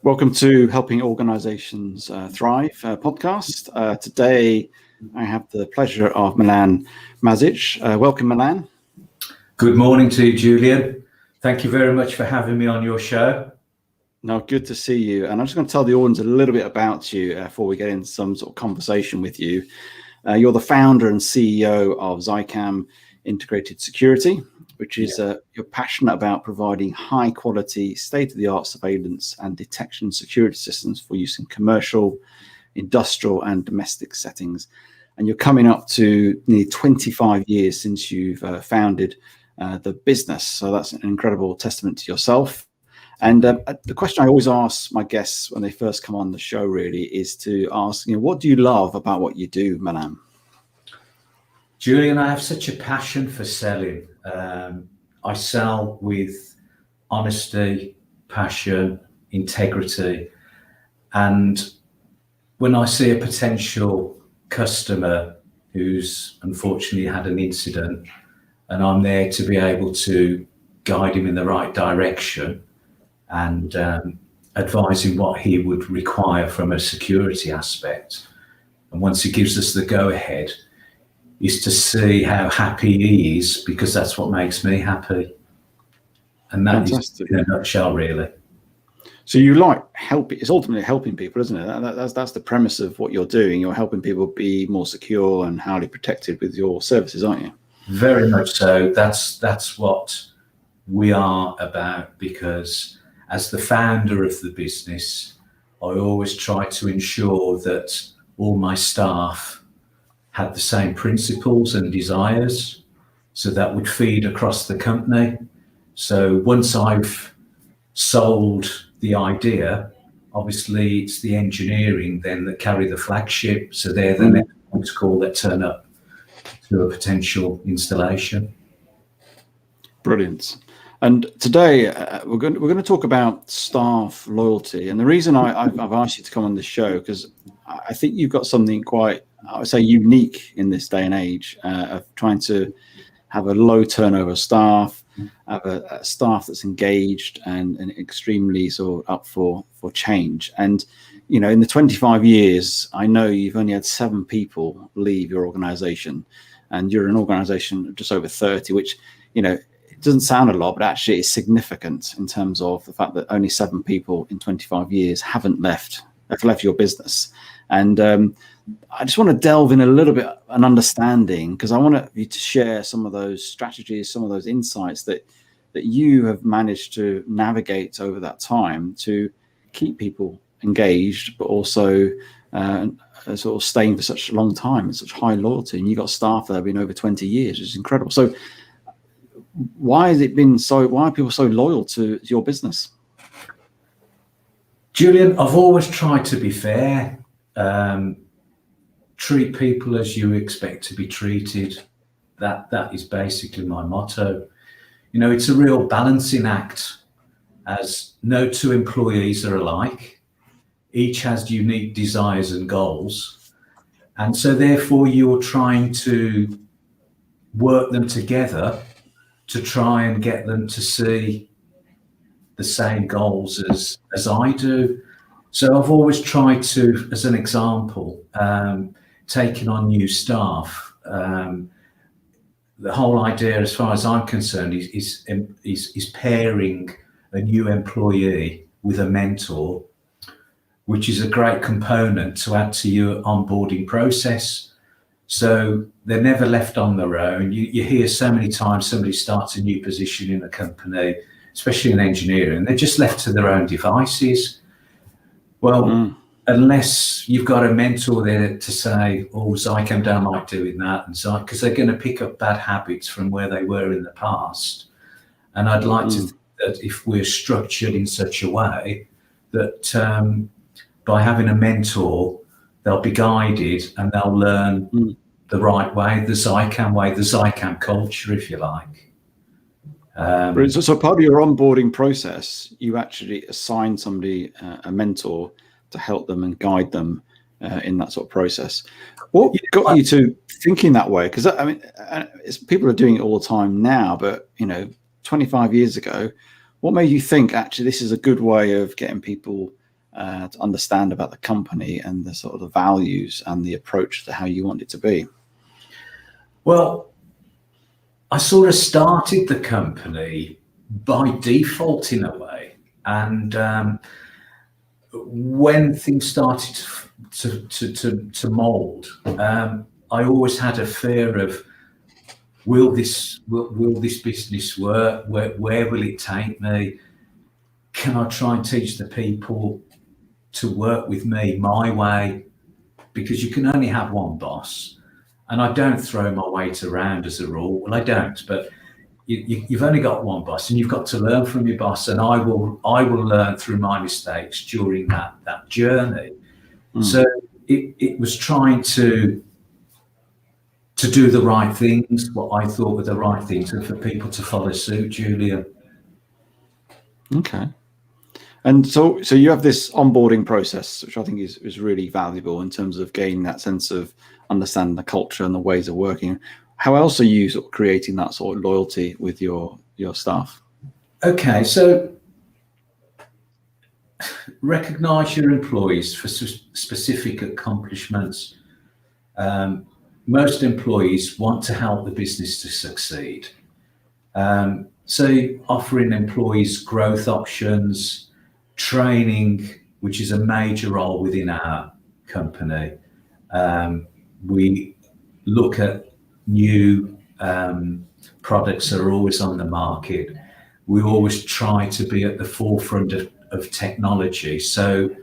Welcome to Helping Organizations Thrive podcast. Today, I have the pleasure of Milan Mazic. Welcome, Milan. Good morning to you, Julian. Thank you very much for having me on your show. No, good to see you. And I'm just going to tell the audience a little bit about you before we get into some sort of conversation with you. You're the founder and CEO of Zicam Integrated Security, which is you're passionate about providing high quality, state-of-the-art surveillance and detection security systems for use in commercial, industrial and domestic settings. And you're coming up to nearly 25 years since you've founded the business. So that's an incredible testament to yourself. And the question I always ask my guests when they first come on the show really is to ask, what do you love about what you do, Milan? Julian, I have such a passion for selling. I sell with honesty, passion, integrity. And when I see a potential customer who's unfortunately had an incident, and I'm there to be able to guide him in the right direction and advise him what he would require from a security aspect. And once he gives us the go-ahead, is to see how happy he is, because that's what makes me happy. And that Fantastic. Is in a nutshell, really. So you like helping, it's ultimately helping people, isn't it? That's the premise of what you're doing. You're helping people be more secure and highly protected with your services, aren't you? Very much so. That's what we are about, because as the founder of the business, I always try to ensure that all my staff had the same principles and desires, so that would feed across the company. So once I've sold the idea, obviously it's the engineering then that carry the flagship. So they're the next ones call that turn up to a potential installation. Brilliant. And today we're going to talk about staff loyalty. And the reason I've asked you to come on this show, because I think you've got something quite, I would say, unique in this day and age of trying to have a low turnover staff, have a staff that's engaged and extremely sort of up for change. And, in the 25 years, I know you've only had 7 people leave your organization, and you're an organization of just over 30, which, it doesn't sound a lot, but actually it's significant in terms of the fact that only 7 people in 25 years have left your business. And I just want to delve in a little bit an understanding, because I want you to share some of those strategies, some of those insights that you have managed to navigate over that time to keep people engaged, but also sort of staying for such a long time and such high loyalty. And you got staff that have been over 20 years, which is incredible. So why are people so loyal to your business? Julian, I've always tried to be fair. Treat people as you expect to be treated. That is basically my motto. It's a real balancing act, as no 2 employees are alike. Each has unique desires and goals. And so therefore you're trying to work them together to try and get them to see the same goals as I do. So I've always tried to, as an example, taking on new staff. The whole idea, as far as I'm concerned, is pairing a new employee with a mentor, which is a great component to add to your onboarding process. So they're never left on their own. You hear so many times somebody starts a new position in a company, especially in engineering, they're just left to their own devices. Well, unless you've got a mentor there to say, Zicam don't like doing that, and so, because they're going to pick up bad habits from where they were in the past. And I'd like to think that if we're structured in such a way that by having a mentor, they'll be guided and they'll learn the right way, the Zicam culture, if you like. So part of your onboarding process, you actually assign somebody a mentor to help them and guide them in that sort of process. What got you to thinking that way? Because people are doing it all the time now, but 25 years ago, what made you think actually this is a good way of getting people to understand about the company and the sort of the values and the approach to how you want it to be? Well, I sort of started the company by default in a way, and when things started to mould, I always had a fear of, will this business work? Where will it take me? Can I try and teach the people to work with me my way? Because you can only have one boss, and I don't throw my weight around as a rule. Well, I don't, but you've only got one boss, and you've got to learn from your boss. And I will learn through my mistakes during that journey. So it was trying to do the right things, what I thought were the right things, and for people to follow suit, Julian. Okay. And so you have this onboarding process, which I think is really valuable in terms of gaining that sense of understanding the culture and the ways of working. How else are you sort of creating that sort of loyalty with your staff? Okay, so recognize your employees for specific accomplishments. Most employees want to help the business to succeed. So offering employees growth options, training, which is a major role within our company. We look at new products that are always on the market. We always try to be at the forefront of technology. So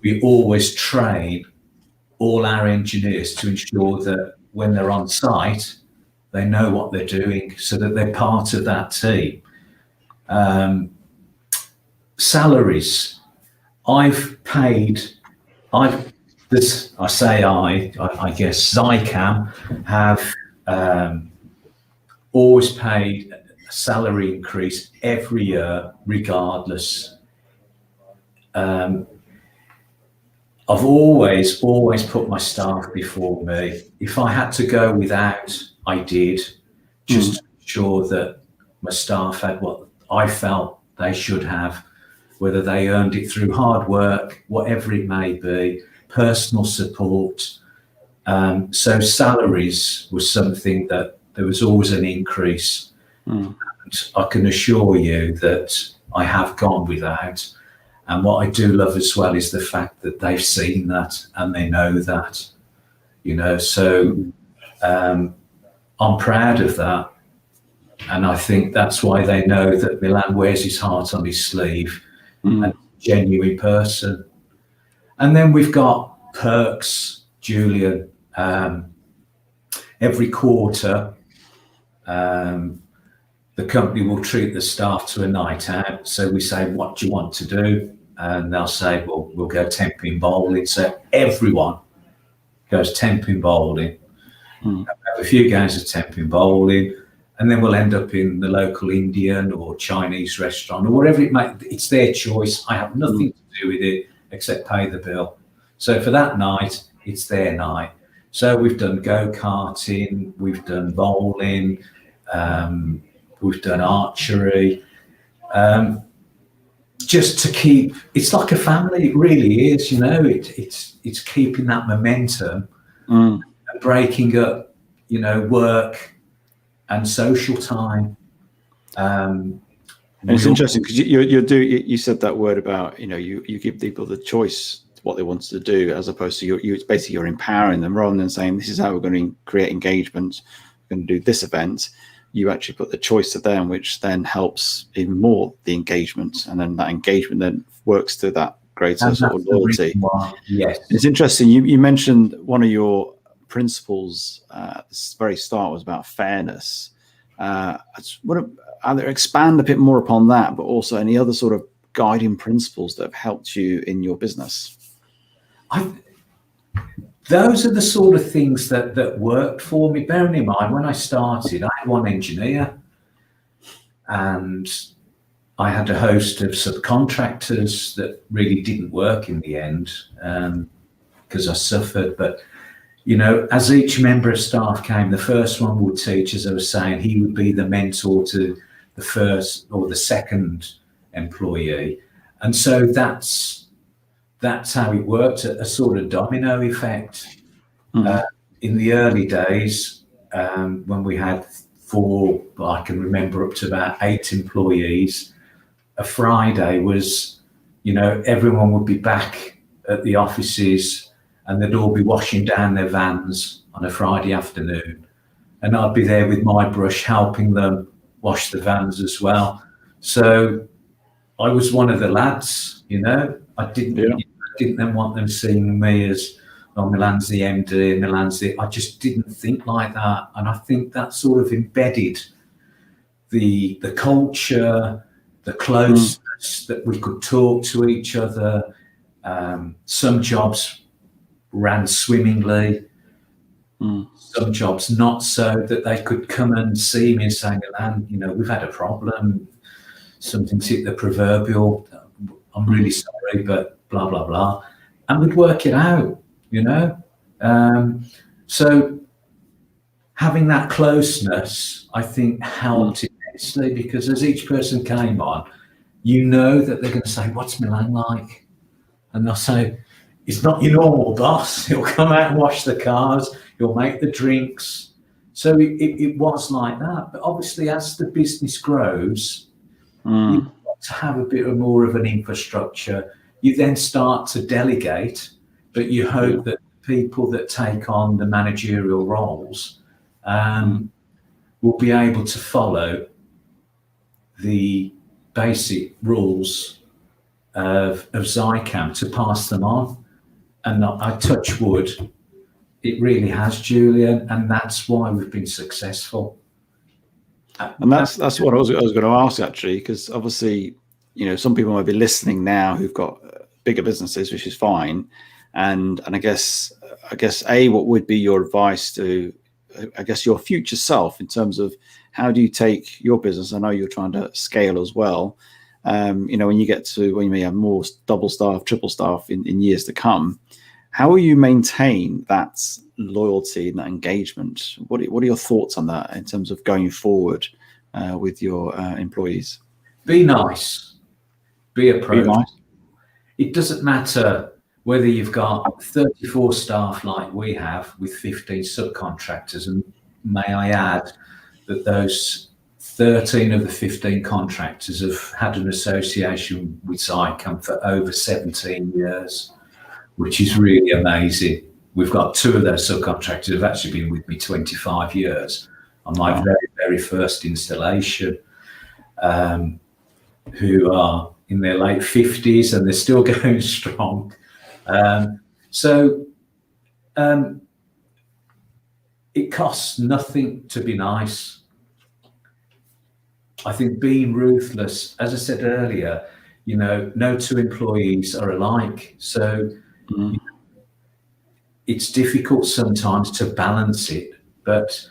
we always train all our engineers to ensure that when they're on site, they know what they're doing so that they're part of that team. Salaries. I guess Zicam have always paid a salary increase every year, regardless. I've always put my staff before me. If I had to go without, I did, just to ensure that my staff had what I felt they should have, whether they earned it through hard work, whatever it may be, personal support. So salaries was something that there was always an increase. And I can assure you that I have gone without. And what I do love as well is the fact that they've seen that and they know that, so I'm proud of that. And I think that's why they know that Milan wears his heart on his sleeve and a genuine person. And then we've got perks, Julian. Every quarter, the company will treat the staff to a night out. So we say, what do you want to do? And they'll say, well, we'll go 10-pin bowling. So everyone goes 10-pin bowling. Have a few games of 10-pin bowling, and then we'll end up in the local Indian or Chinese restaurant or whatever it might be. It's their choice. I have nothing to do with it except pay the bill. So for that night, it's their night. So we've done go-karting, we've done bowling, we've done archery. Just to keep, it's like a family, it really is, it's keeping that momentum and breaking up, work and social time. And it's interesting because you said that word about, you give people the choice what they want to do, as opposed to it's basically you're empowering them rather than saying, this is how we're going to create engagement, we're going to do this event. You actually put the choice to them, which then helps even more the engagement, and then that engagement then works to that greater sort of loyalty. Yes, it's interesting. You mentioned one of your principles at the very start was about fairness. I just want to either expand a bit more upon that, but also any other sort of guiding principles that have helped you in your business. Those are the sort of things that worked for me. Bearing in mind, when I started, I had one engineer and I had a host of subcontractors that really didn't work in the end because I suffered. But, as each member of staff came, the first one would teach, as I was saying, he would be the mentor to the first or the second employee. And so that's that's how it worked, a sort of domino effect. Mm. In the early days, when we had 4, I can remember up to about 8 employees, a Friday was, everyone would be back at the offices and they'd all be washing down their vans on a Friday afternoon. And I'd be there with my brush helping them wash the vans as well. So I was one of the lads, I didn't then want them seeing me as, oh, Milan's the MD, I just didn't think like that. And I think that sort of embedded the culture, the closeness, that we could talk to each other. Some jobs ran swimmingly, some jobs not so, that they could come and see me and say, Milan, we've had a problem, something's hit the proverbial, I'm really sorry, but blah, blah, blah. And we'd work it out, So having that closeness, I think, helped immensely, because as each person came on, that they're going to say, what's Milan like? And they'll say, he's not your normal boss. He'll come out and wash the cars. He'll make the drinks. So it was like that. But obviously, as the business grows, you've got to have a bit more of an infrastructure. You then start to delegate, but you hope that people that take on the managerial roles will be able to follow the basic rules of Zicam to pass them on. And I touch wood, it really has, Julian, and that's why we've been successful. And that's what I was going to ask, actually, because obviously, some people might be listening now who've got bigger businesses, which is fine. And I guess what would be your advice to, your future self, in terms of how do you take your business? I know you're trying to scale as well. When you may have more double staff, triple staff in years to come, how will you maintain that loyalty and that engagement? What are your thoughts on that in terms of going forward with your employees? Be nice. Be approachable. Be nice. It doesn't matter whether you've got 34 staff like we have with 15 subcontractors, and may I add that those 13 of the 15 contractors have had an association with Zicam for over 17 years, which is really amazing. We've got 2 of those subcontractors who have actually been with me 25 years on my very, very first installation, who are in their late 50s and they're still going strong. It costs nothing to be nice. I think being ruthless, as I said earlier, no 2 employees are alike. So it's difficult sometimes to balance it. But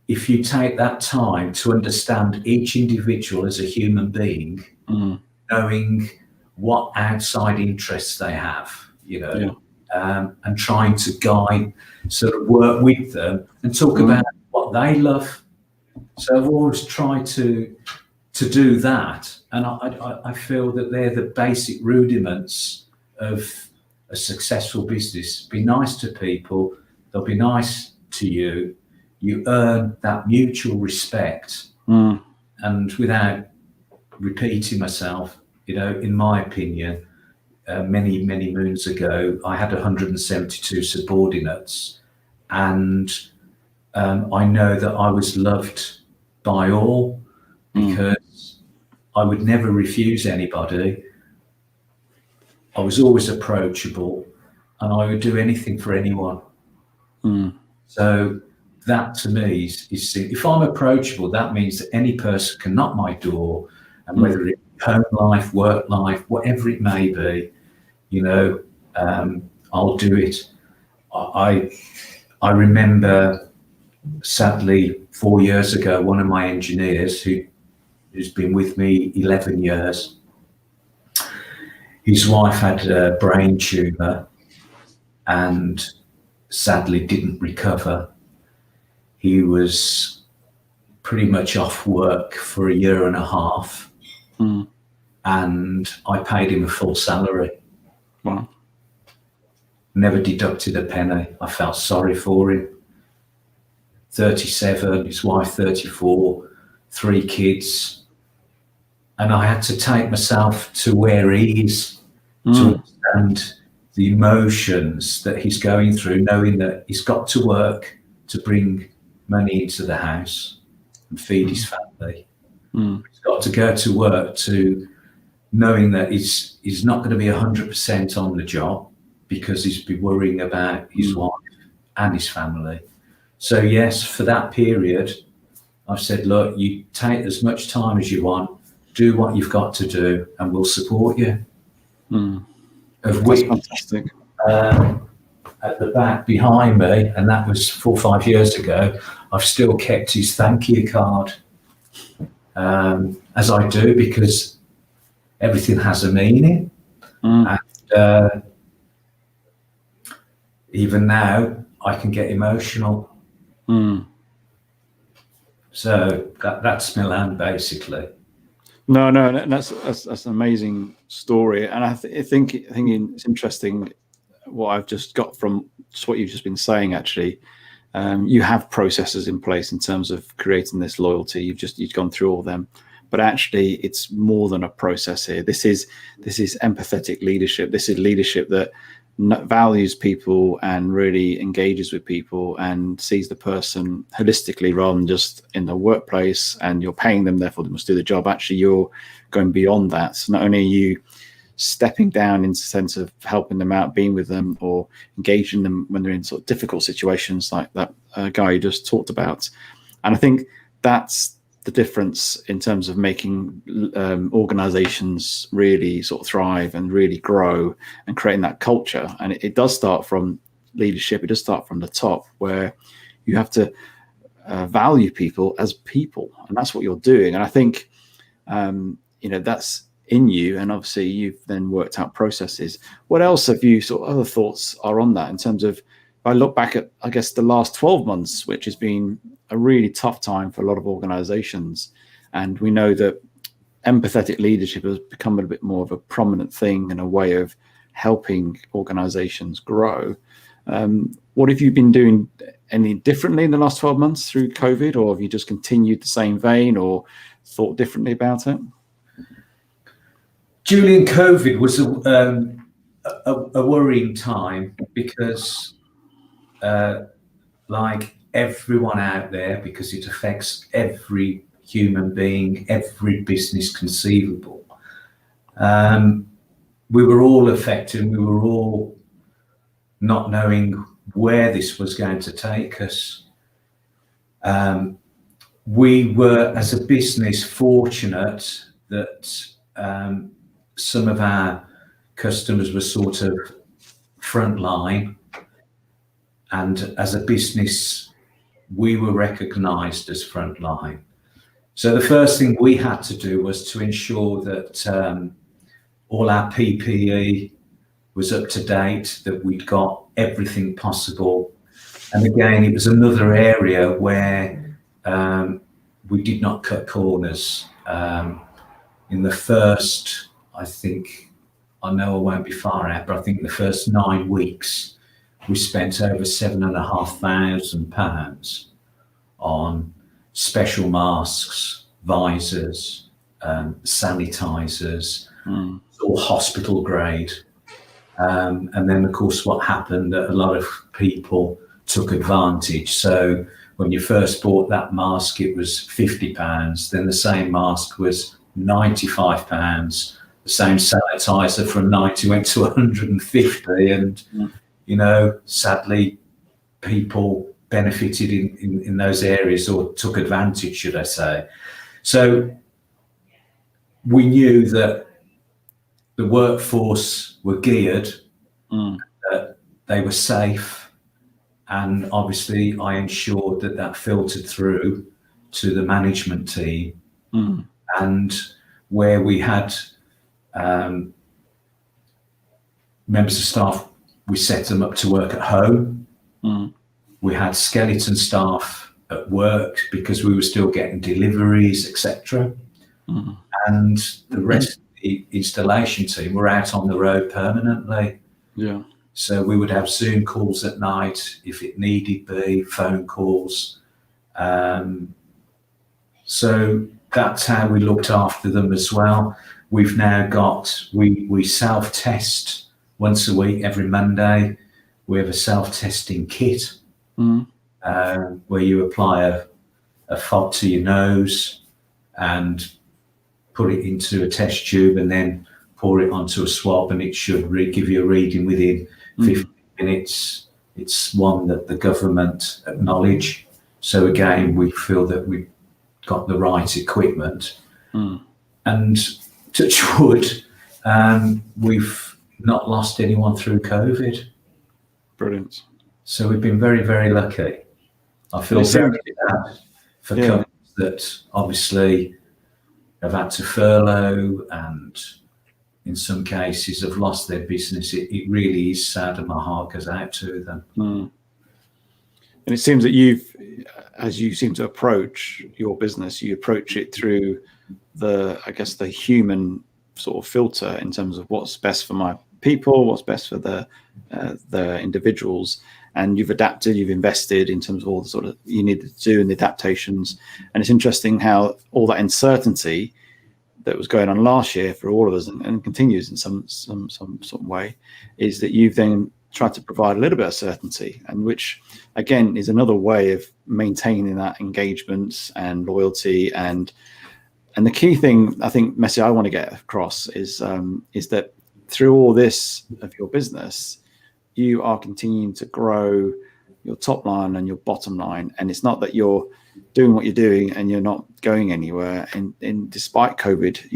if you take that time to understand each individual as a human being, knowing what outside interests they have, and trying to guide, sort of work with them and talk about what they love. So I've always tried to do that, and I feel that they're the basic rudiments of a successful business. Be nice to people, they'll be nice to you. You earn that mutual respect, and without repeating myself, in my opinion, many moons ago, I had 172 subordinates, and I know that I was loved by all, because I would never refuse anybody. I was always approachable, and I would do anything for anyone. So that to me is if I'm approachable, that means that any person can knock my door, and whether it's home life, work life, whatever it may be, I'll do it. I remember, sadly, 4 years ago, one of my engineers who's been with me 11 years, his wife had a brain tumor and sadly didn't recover. He was pretty much off work for 1.5 years, and I paid him a full salary. Wow. never deducted a penny. I felt sorry for him. 37, his wife 34, 3 kids. And I had to take myself to where he is to understand the emotions that he's going through, knowing that he's got to work to bring money into the house and feed his family. He's got to go to work to knowing that he's not going to be 100% on the job because he's be worrying about his wife and his family. So yes, for that period, I've said, look, you take as much time as you want, do what you've got to do, and we'll support you. Of which, fantastic. At the back behind me, and that was 4 or 5 years ago, I've still kept his thank you card, as I do, because everything has a meaning. And even now, I can get emotional. So that's Milan, basically. No, that's an amazing story, and I think it's interesting what I've just got from just what you've just been saying. Actually, you have processes in place in terms of creating this loyalty. You've gone through all of them, but actually, it's more than a process here. This is empathetic leadership. This is leadership that values people and really engages with people and sees the person holistically rather than just in the workplace and you're paying them, therefore they must do the job. Actually, you're going beyond that. So not only are you stepping down into the sense of helping them out, being with them, or engaging them when they're in sort of difficult situations like that guy you just talked about. And I think that's the difference in terms of making organizations really sort of thrive and really grow and creating that culture. And it does start from leadership. It does start from the top, where you have to value people as people, and that's what you're doing. And I think that's in you, and obviously you've then worked out processes. What else have you sort of other thoughts are on that in terms of, if I look back at, I guess, the last 12 months, which has been a really tough time for a lot of organizations. And we know that empathetic leadership has become a bit more of a prominent thing and a way of helping organizations grow. What have you been doing any differently in the last 12 months through COVID, or have you just continued the same vein or thought differently about it? Julian, COVID was a worrying time because like everyone out there, because it affects every human being, every business conceivable. We were all affected. We were all not knowing where this was going to take us. We were, as a business, fortunate that some of our customers were sort of frontline, and as a business, we were recognised as frontline. So the first thing we had to do was to ensure that all our PPE was up to date, that we'd got everything possible. And again, it was another area where we did not cut corners. In the first, I know I won't be far out, but I think the first 9 weeks, we spent over £7,500 on special masks, visors, sanitizers, all hospital grade. And then, of course, what happened, a lot of people took advantage. So when you first bought that mask, it was £50. Then the same mask was £95. The same sanitizer from 90 went to 150. And, sadly, people benefited in those areas, or took advantage, should I say. So we knew that the workforce were geared, that they were safe, and obviously I ensured that filtered through to the management team. And where we had members of staff, we set them up to work at home. We had skeleton staff at work because we were still getting deliveries, etc. And the rest of the installation team were out on the road permanently. Yeah. So we would have Zoom calls at night if it needed be, phone calls. So that's how we looked after them as well. We've now got, we self-test once a week, every Monday. We have a self-testing kit where you apply a fob to your nose and put it into a test tube and then pour it onto a swab, and it should give you a reading within 15 minutes. It's one that the government acknowledge. So again, we feel that we've got the right equipment. And touch wood, we've not lost anyone through COVID. Brilliant. So we've been very, very lucky. I feel very bad for companies that obviously have had to furlough and in some cases have lost their business. It really is sad, and my heart goes out to them. And it seems that you've, as you seem to approach your business, you approach it through the, I guess, the human sort of filter in terms of what's best for my people, what's best for the individuals. And you've adapted, you've invested in terms of all the sort of you needed to do and the adaptations. And it's interesting how all that uncertainty that was going on last year for all of us and continues in some sort of way, is that you've then tried to provide a little bit of certainty, and which again is another way of maintaining that engagement and loyalty. And the key thing I think message I want to get across is that through all this of your business, you are continuing to grow your top line and your bottom line. And it's not that you're doing what you're doing and you're not going anywhere. And despite COVID,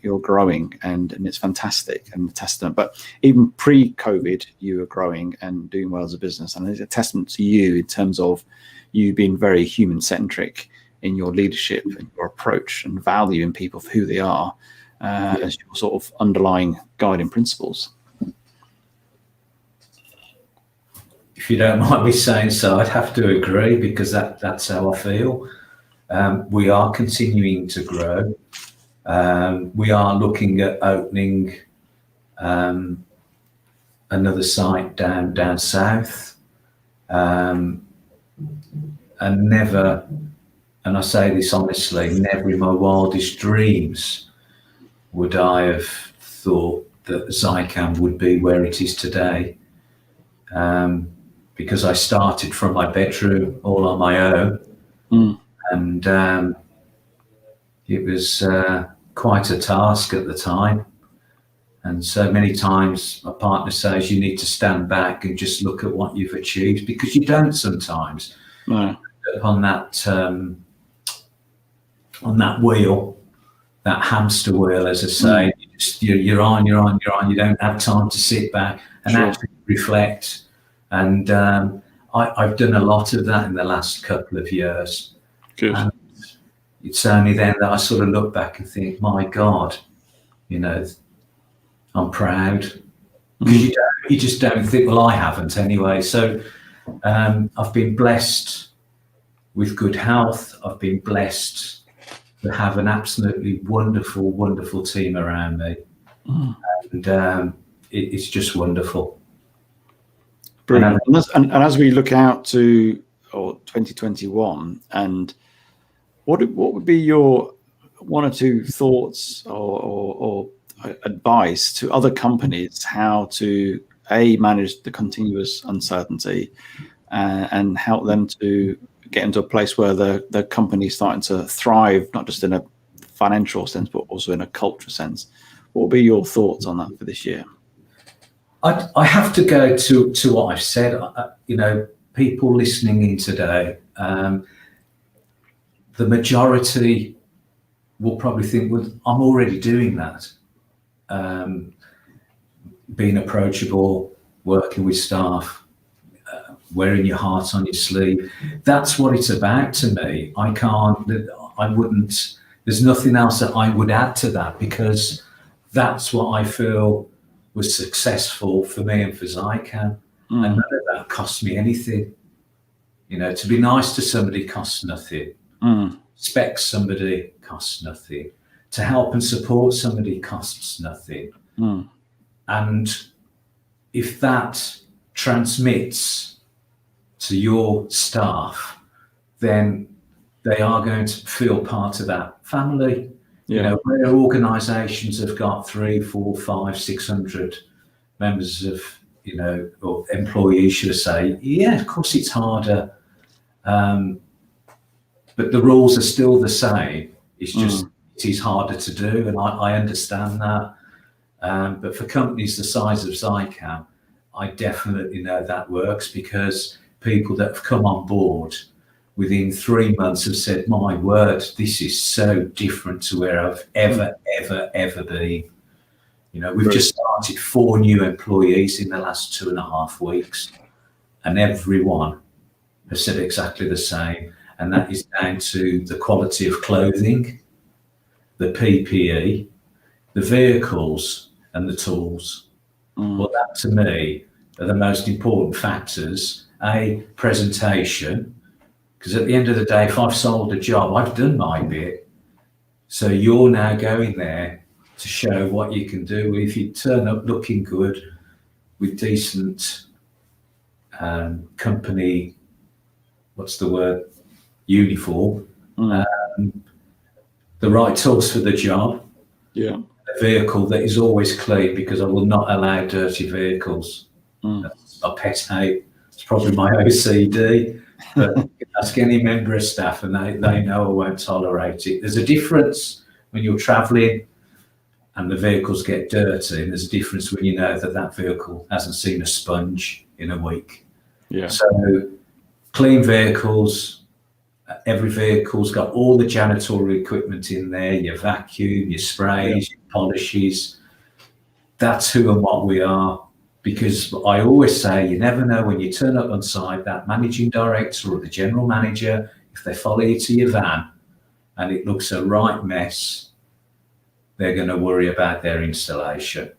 you're growing, and it's fantastic and a testament. But even pre-COVID, you were growing and doing well as a business. And it's a testament to you in terms of you being very human-centric in your leadership and your approach and value in people for who they are as your sort of underlying guiding principles. If you don't mind me saying so, I'd have to agree, because that's how I feel. We are continuing to grow. We are looking at opening another site down south, and never, and I say this honestly, never in my wildest dreams would I have thought that Zicam would be where it is today. Because I started from my bedroom all on my own, and it was quite a task at the time. And so many times my partner says you need to stand back and just look at what you've achieved, because you don't sometimes. No. On that wheel, that hamster wheel, as I say, you're on. You don't have time to sit back and actually reflect. And I've done a lot of that in the last couple of years. Good. And it's only then that I sort of look back and think, my God, I'm proud. Because you just don't think, well, I haven't anyway. So I've been blessed with good health. I've been blessed to have an absolutely wonderful, wonderful team around me. And it's just wonderful. Brilliant. And as we look out to 2021, and what would be your one or two thoughts or advice to other companies how to manage the continuous uncertainty and help them to get into a place where the company is starting to thrive, not just in a financial sense, but also in a culture sense? What would be your thoughts on that for this year? I have to go to what I've said. People listening in today, the majority will probably think, well, I'm already doing that. Being approachable, working with staff, wearing your heart on your sleeve. That's what it's about to me. There's nothing else that I would add to that, because that's what I feel was successful for me and for Zicam. And none of that cost me anything. To be nice to somebody costs nothing. Respect somebody costs nothing. To help and support somebody costs nothing. And if that transmits to your staff, then they are going to feel part of that family. Yeah. You know, where organisations have got 300, 400, 500, 600 members of, you know, or employees, should I say, yeah, of course it's harder. But the rules are still the same. It's just, it is harder to do, and I understand that. But for companies the size of Zicam, I definitely know that works, because people that have come on board within 3 months have said, my word, this is so different to where I've ever been. You know, we've just started 4 new employees in the last 2.5 weeks, and everyone has said exactly the same. And that is down to the quality of clothing, the PPE, the vehicles, and the tools. Well, that to me are the most important factors. A, presentation, because at the end of the day, if I've sold a job, I've done my bit. So you're now going there to show what you can do. If you turn up looking good with decent company, what's the word, uniform, the right tools for the job, a vehicle that is always clean, because I will not allow dirty vehicles. That's a pet hate. It's probably my OCD, but ask any member of staff and they know I won't tolerate it. There's a difference when you're travelling and the vehicles get dirty, and there's a difference when you know that that vehicle hasn't seen a sponge in a week. So clean vehicles, every vehicle's got all the janitorial equipment in there, your vacuum, your sprays, your polishes. That's who and what we are. Because I always say, you never know when you turn up on site, that managing director or the general manager, if they follow you to your van and it looks a right mess, they're going to worry about their installation.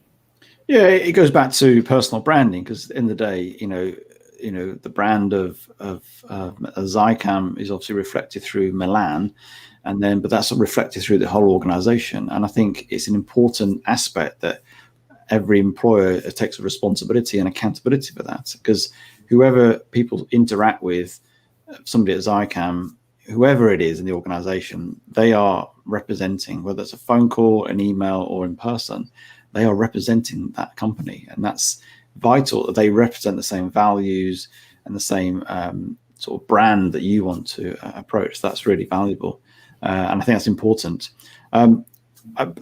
Yeah, it goes back to personal branding, because in the day, you know, the brand of Zicam is obviously reflected through Milan, but that's reflected through the whole organization. And I think it's an important aspect that every employer takes a responsibility and accountability for that, because whoever people interact with, somebody at Zicam, whoever it is in the organization, they are representing, whether it's a phone call, an email, or in person, they are representing that company. And that's vital, that they represent the same values and the same sort of brand that you want to approach. That's really valuable. And I think that's important.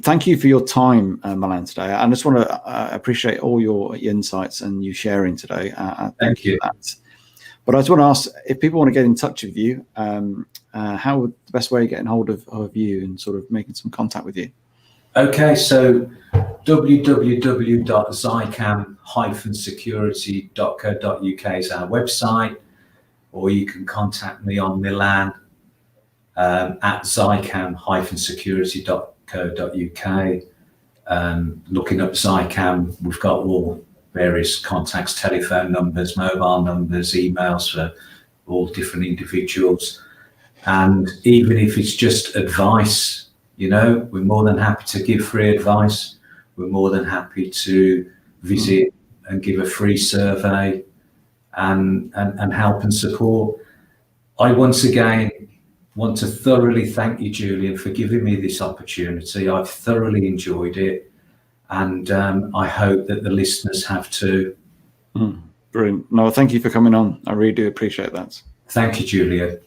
Thank you for your time, Milan, today. I just want to appreciate all your insights and you sharing today. Thank you for that. But I just want to ask, if people want to get in touch with you, how would the best way of getting hold of you and sort of making some contact with you? Okay, so www.zicam-security.co.uk is our website, or you can contact me on Milan at zicam-security.co.uk. Looking up Zicam, we've got all various contacts, telephone numbers, mobile numbers, emails for all different individuals. And even if it's just advice, you know, we're more than happy to give free advice. We're more than happy to visit and give a free survey and help and support. I once again want to thoroughly thank you, Julian, for giving me this opportunity. I've thoroughly enjoyed it, and I hope that the listeners have too. Brilliant. No, thank you for coming on. I really do appreciate that. Thank you, Julian.